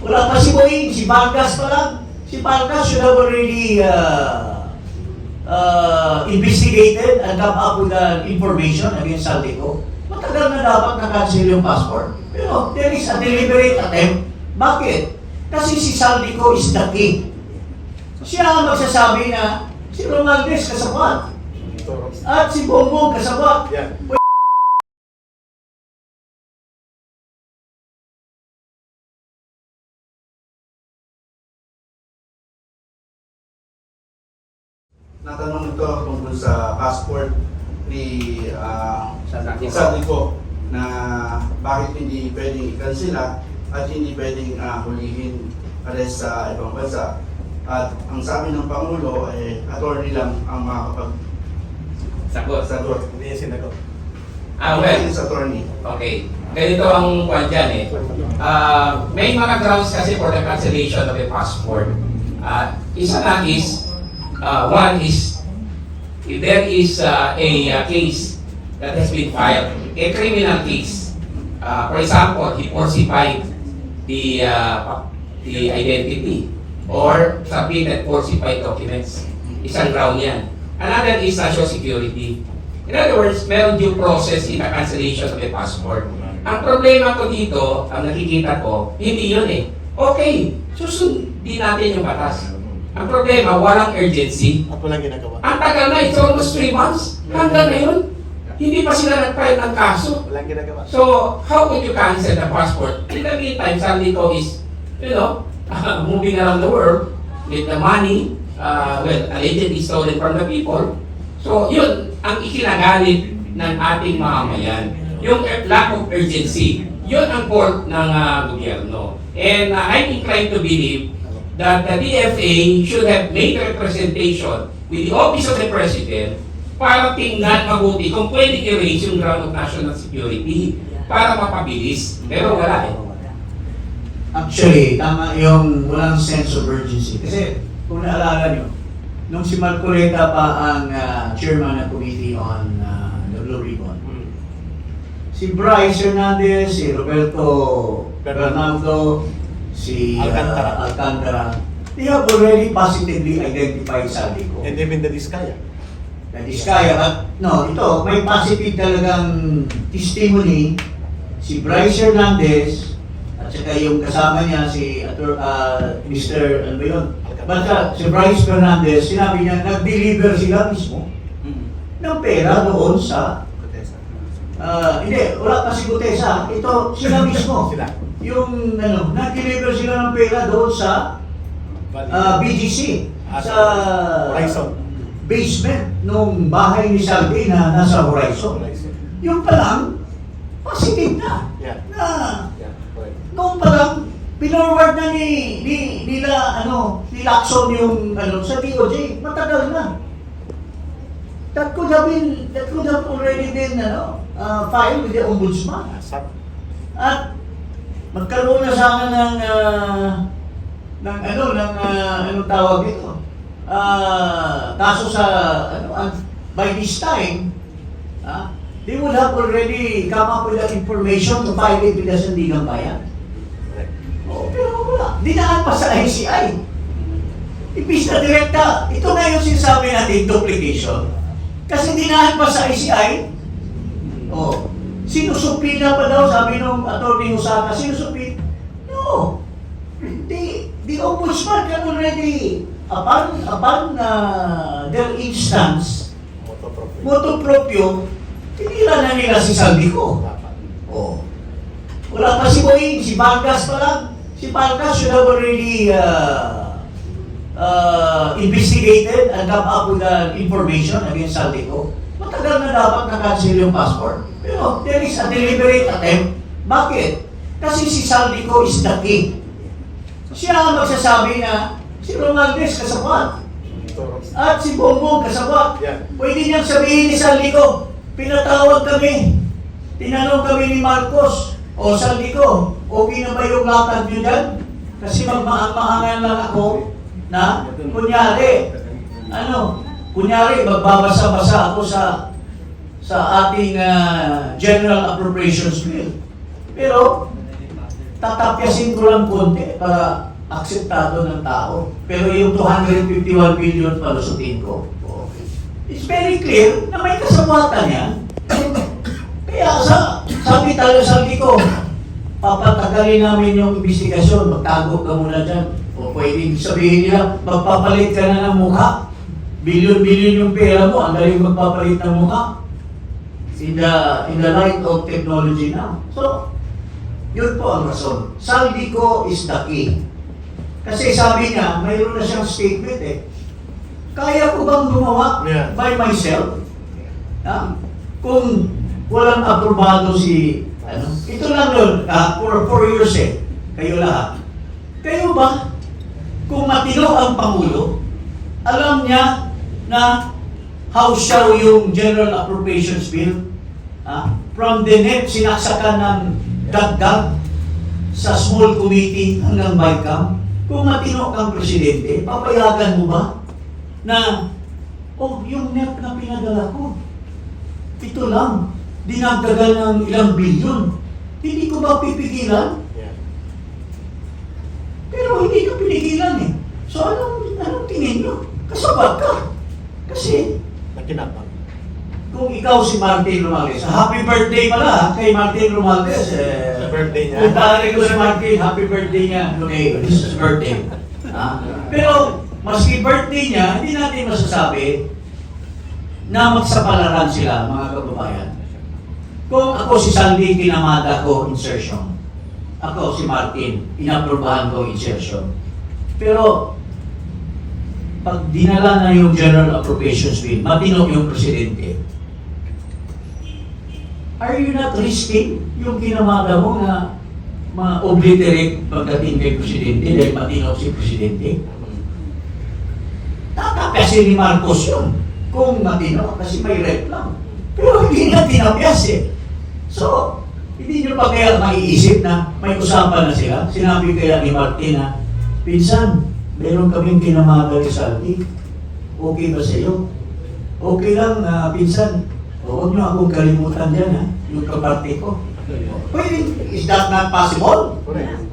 Wala pa si Boeing, si Vargas pa lang. Si Vargas should have already investigated and come up with information against Saldico. Matagal na dapat na-cancel yung passport. Pero there is a deliberate attempt. Bakit? Kasi si Saldico is the king. Siya ang magsasabi na si Romualdez kasabwat. At si Bongbong kasabwat. Yeah. Natanong ito tungkol sa passport ni Saldico na bakit hindi pwedeng ikansila at hindi pwedeng hulihin arrest sa ibang bansa. At ang sabi ng Pangulo, attorney lang ang makakapag-sagot. Hindi yung sinagot. Well, is attorney. Okay. Ganito ang kwan dyan eh. May mga grounds kasi for the cancellation of a passport. Isa na is, one is, if there is a case that has been filed, a criminal case, for example, he falsified the identity or submitted falsified documents. Isang ground yan. Another is national security. In other words, meron due process in the cancellation of a passport. Ang problema ko dito, ang nakikita ko, hindi yun eh. Okay, susundin natin yung batas. Ang problema, walang urgency. At walang ginagawa. Ang tagal na, it's almost 3 months. Hanggang ngayon, hindi pa sila nag-file ng kaso. Walang ginagawa. So, how would you cancel the passport? In the meantime, Saldico is, moving around the world with the money, allegedly stolen from the people. So, yun ang ikinagalit ng ating mamamayan. Yung lack of urgency. Yun ang fault ng gobyerno. And I'm inclined to believe that the DFA should have made a representation with the Office of the President para tingnan mabuti kung pwede i-raise yung ground of national security para mapabilis. Pero wala eh. Actually, tama yung walang sense of urgency. Kasi kung naalala nyo, nung si Marcoleta pa ang chairman ng Committee on the Blue Ribbon, si Bryce Hernandez, si Roberto Bernardo, si Alcantara, they have already positively identified Saldico. And even the Diskaya. The Diskaya, ito, may positive talagang testimony si Bryce Hernandez at saka yung kasama niya si Mr. ano ba yun? Basta si Bryce Hernandez, sinabi niya, nag-deliver sila mismo ng pera doon sa hindi, wala pa si Gutesa. Ito, sila mismo. Sila. Yung, nag-deliver sila ng pera doon sa BGC. Sa Horizon. basement nung bahay ni Saldi na nasa Horizon. Yung pa lang, positive na. Yeah. Na, Yeah. Right. noong pa lang, pinorward na nila Lacson yung sa DOJ. Matagal na. That could have already been filed with the Ombudsman. Asap. At magkaroon na sana ng anong tawag dito? Kaso sa by this time, they would have already come up with that information to file it with the Sandigan Bayan. Oh, pero wala. Dinaan pa sa ICI. Ibig na direkta, ito na yung sinasabi natin, duplication. Kasi dinaan pa sa ICI, sinusupina pa daw, sabi nung Atty. Husaka, sinusupina. No. The Ombudsman can already, upon their instance, motu proprio, tinila na nila si Saldico. Wala pa si Boeing, si Vargas pa lang. Si Vargas should have already investigated and come up with information against Saldico. Matagal na dapat na-cancel yung passport. Pero there is a deliberate attempt. Bakit? Kasi si Saldico is the king. Siya ang magsasabi na si Romualdez kasabwat. At si Bongbong kasabwat. Yeah. Pwede niyang sabihin ni Saldico, pinatawag kami. Tinanong kami ni Marcos, Saldico, okay na ba yung lakad niyo dyan? Kasi magmaang-maangan lang ako na, kunyari, magbabasa-basa ako sa ating General Appropriations Bill. Pero, tatapyasin ko lang konti para akseptado ng tao. Pero yung 251 billion palusutin ko. It's very clear na may kasabwatan yan. Kaya sabi ko, papatagalin namin yung investigasyon, magtago ka muna dyan. O pwedeng sabihin nila, magpapalit ka na ng mukha. Bilyon-bilyon yung pera mo, ang galing magpapalit ng mukha. In the light of technology now. So, yun po ang rason. Saldico is the key. Kasi sabi niya, mayroon na siyang statement eh. Kaya ko bang gumawa by myself? Kung walang aprobado si, ito lang yun, for 4 years eh, kayo lahat. Kayo ba, kung matino ang Pangulo, alam niya na how siya yung General Appropriations Bill, from the net, sinaksakan ng dagdag sa small committee hanggang BICAM. Kung matino kang presidente, papayagan mo ba na, yung net na pinadala ko, ito lang, dinagdagan ng ilang bilyon. Hindi ko ba pipigilan? Pero hindi ko pinigilan eh. So anong tingin nyo? Kasabat ka. Kasi, Nakinapang. kung ikaw si Martin Romualdez, happy birthday pala kay Martin Romualdez. Birthday niya. Kung pare ko si Martin, happy birthday niya. Okay, this is birthday. Pero, maski birthday niya, hindi natin masasabi na magsapalaran sila, mga kababayan. Kung ako si Sandy, kinamada ko insertion. Ako si Martin, inaprobahan ko insertion. Pero, pag dinala na yung General Appropriations Bill, matino yung presidente, are you not risking yung kinamada mo na ma-obliterate pagdating kay presidente dahil matino si presidente? Tatapyasin ni Marcos yun kung matino kasi may rep lang. Pero hindi na tinapyas eh. So, hindi nyo pa kaya maiisip na may usapan na sila? Sinabi kaya ni Martin na, pinsan, meron kaming kinamada ni Saldi. Okay ba sa iyo? Okay lang, pinsan. Huwag nyo akong kalimutan dyan, ha? Yung kaparte ko. Pwede, is that not possible?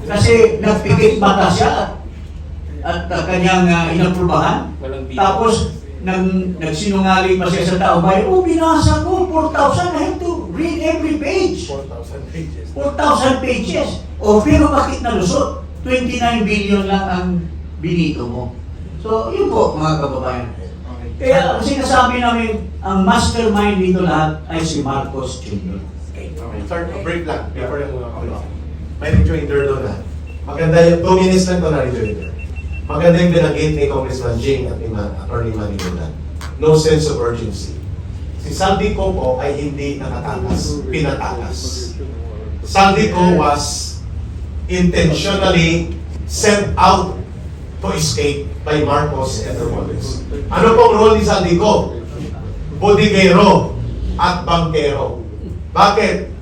Kasi nagpikit mata siya at kanyang inaprubahan. Tapos, nagsinungaling pa siya sa tao bayan, binasa ko, 4,000, I have to read every page. 4,000 pages. 4,000 pages. Pero bakit nalusot? 29 billion lang ang binito mo. So, yun po, mga kababayan. Kaya, ang sinasabi namin, ang mastermind dito lahat ay si Marcos Jr. Okay, start a break lang before yung may rejoinder doon na. Maganda yung 2 minutes lang ito na rejoinder. Maganda yung binanggit ni Congressman Jing at ni Attorney Manny Luna. No sense of urgency. Si Saldico po ay hindi nakatakas, pinatakas. Saldico was intentionally sent out to escape by Marcos and Romualdez. Ano pong role ni Saldico? Bodeguero at bankero. Bakit?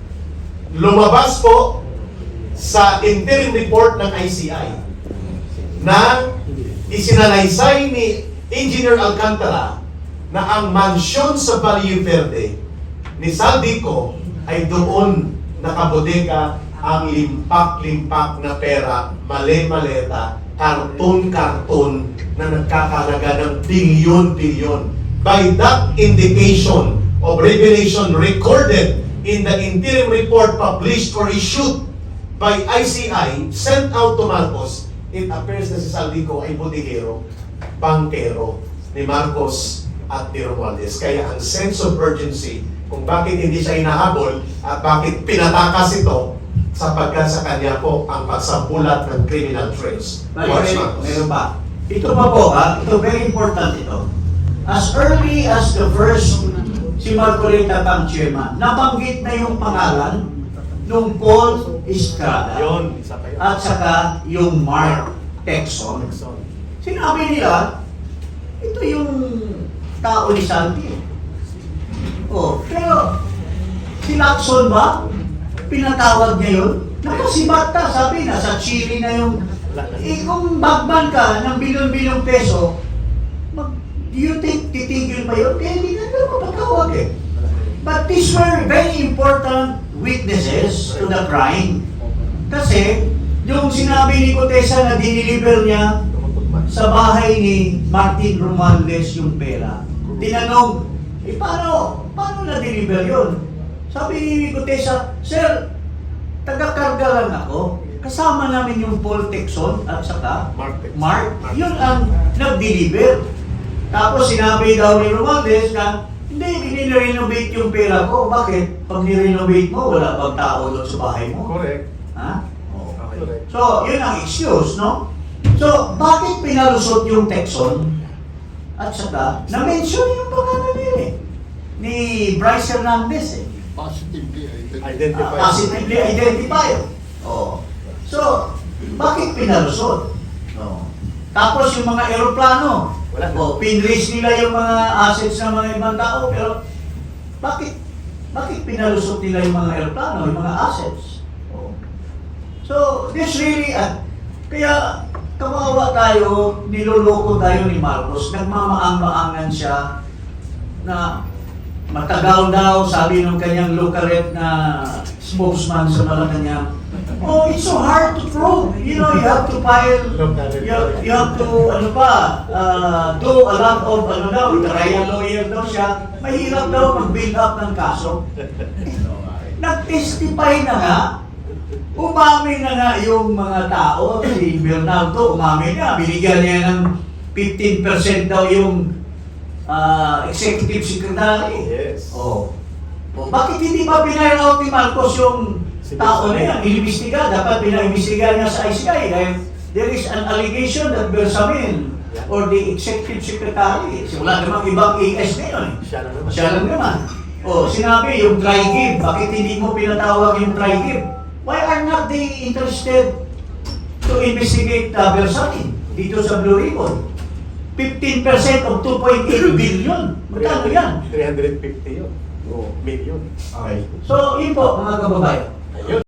Lumabas po sa interim report ng ICI na isinalaysay ni Engineer Alcantara na ang mansyon sa Valle Verde ni Saldico ay doon nakabodega ang limpak-limpak na pera, male-maleta, karton-karton na nagkakalaga ng bilyon-bilyon. By that indication of revelation recorded in the interim report published or issued by ICI sent out to Marcos, it appears na si Saldico ay bodeguero, bankero ni Marcos at ni Romualdez. Kaya ang sense of urgency kung bakit hindi siya hinahabol at bakit pinatakas ito sapagkat sa kanya po ang pagsampulat ng criminal trails. Meron pa. Ito pa po, ito very important ito. As early as the first si Marcoleta pang chairman, nabanggit na yung pangalan nung Paul Estrada Yun, isa pa yun. at saka yung Mark Texon. Sinabi nila, ito yung tao ni Santi. Pero si Lacson ba? Pinatawag niya yun? Nakasibat ka, sabi na, sa Chile na yung... kung bagman ka ng bilyon-bilyong peso, do you think titigil pa yun? Kaya hindi na mapatawag eh. But these were very important witnesses to the crime. Kasi, yung sinabi ni Cotesa na diniliver niya sa bahay ni Martin Romualdez yung pera. Tinanong, paano na-deliver yun? Sabi ni Cotesa, Sir, taga-karga lang ako. Kasama namin yung Paul Texon at saka Mark. Yun ang nag-deliver. Tapos sinabi daw ni Romualdez na, hindi, nire-renovate yung pera ko. Bakit? Pag nire-renovate mo, wala bang tao doon sa bahay mo? Correct. Ha? Correct. So, yun ang excuse, no? So, bakit pinalusot yung Texon? At saka, na-mention yung pangalan niya eh. Ni Bryce Hernandez eh. Positively Identify. Positively identified. Oh. So, bakit pinalusot? Oh. Tapos yung mga eroplano, Wala na. pinraise nila yung mga assets ng mga ibang tao, pero bakit pinalusot nila yung mga eroplano, yung mga assets? Oh. So, this really, kaya kawawa tayo, niloloko tayo ni Marcos, nagmamaang-maangan siya na matagal daw, sabi ng kanyang Lucaret na spokesman sa Malacanang, oh, it's so hard to prove. You know, you have to file, you have to, do a lot of, trial lawyer daw siya. Mahirap daw mag-build up ng kaso. Nag-testify na nga, umamin na nga yung mga tao, si Bernardo, umamin na, binigyan niya ng 15% daw yung executive secretary. Yes. Oh. Bakit hindi ba pinire out ni Marcos yung tao na yan? Inimbestiga, dapat pinaimbestiga niya sa ICI dahil there is an allegation that Bersamin or the executive secretary, wala namang ibang AS na yun. Siya lang naman. Oh, sinabi yung try give, bakit hindi mo pinatawag yung try give? Why are not they interested to investigate Bersamin dito sa Blue Ribbon? 15% of 2.8 billion. Magkano yan? 350 yun. Million. Okay. So, yun po mga kababayan.